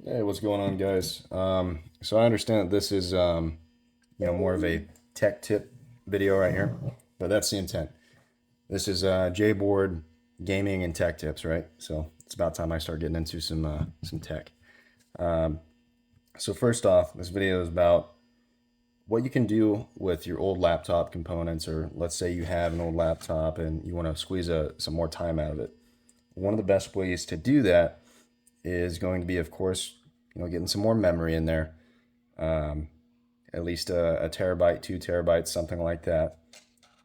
Hey, what's going on, guys? So I understand that this is, more of a tech tip video right here, but that's the intent. This is J-board gaming and tech tips, right? So it's about time I start getting into some tech. Um, so first off, this video is about what you can do with your old laptop components, or let's say you have an old laptop and you want to squeeze some more time out of it. One of the best ways to do that is going to be, of course, getting some more memory in there, um, at least a terabyte, 2 terabytes, something like that.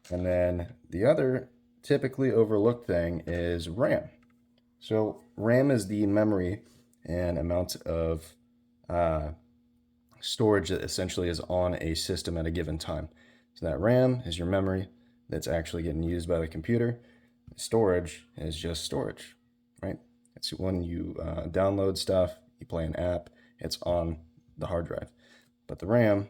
And then the other typically overlooked thing is RAM. So RAM is the memory and amount of uh, storage that essentially is on a system at a given time. So that RAM is your memory that's actually getting used by the computer. Storage is just storage, right? It's when you download stuff, you play an app, it's on the hard drive. But the RAM,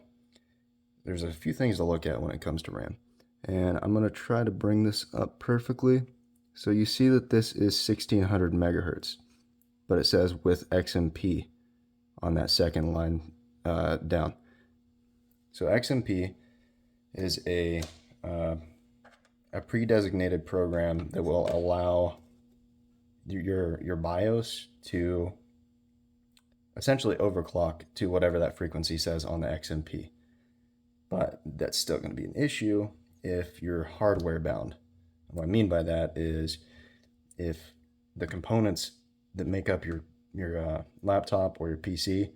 there's a few things to look at when it comes to RAM. And I'm going to try to bring this up perfectly. So you see that this is 1600 megahertz, but it says with XMP on that second line down. So XMP is a pre-designated program that will allow your BIOS to essentially overclock to whatever that frequency says on the XMP. But that's still going to be an issue if you're hardware bound. And what I mean by that is if the components that make up your laptop or your PC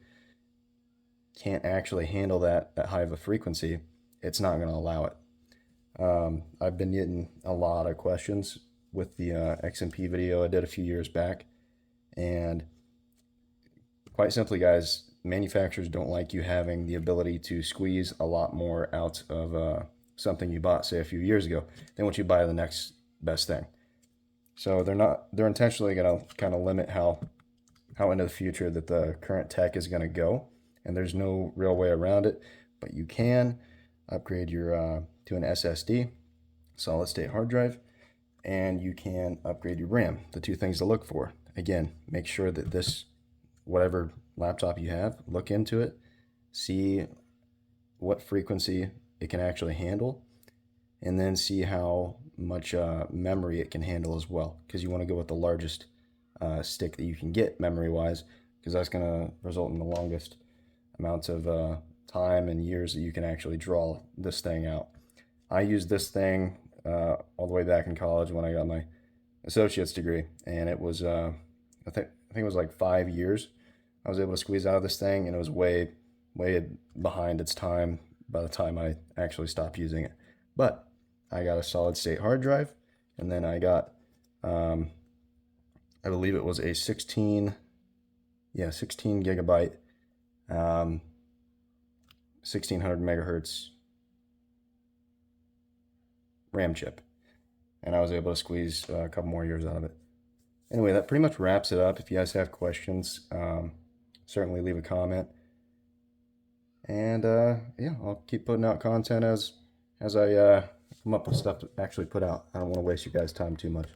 can't actually handle that high of a frequency, it's not going to allow it. I've been getting a lot of questions with the XMP video I did a few years back, and quite simply, guys, manufacturers don't like you having the ability to squeeze a lot more out of something you bought, say, a few years ago. They want you to buy the next best thing. So they're intentionally going to kind of limit how into the future that the current tech is going to go, and there's no real way around it. But you can upgrade your to an SSD, solid state hard drive, and you can upgrade your RAM. The two things to look for. Again, make sure that this, whatever laptop you have, look into it, see what frequency it can actually handle, and then see how much memory it can handle as well, because you want to go with the largest stick that you can get memory-wise, because that's going to result in the longest amounts of time and years that you can actually draw this thing out. I used this thing all the way back in college when I got my associate's degree, and it was I think it was like 5 years I was able to squeeze out of this thing, and it was way behind its time by the time I actually stopped using it. But I got a solid state hard drive, and then I got I believe it was a 16 gigabyte 1600 megahertz RAM chip, and I was able to squeeze a couple more years out of it. Anyway, that pretty much wraps it up. If you guys have questions, certainly leave a comment. And yeah, I'll keep putting out content as I come up with stuff to actually put out. I don't want to waste you guys' time too much.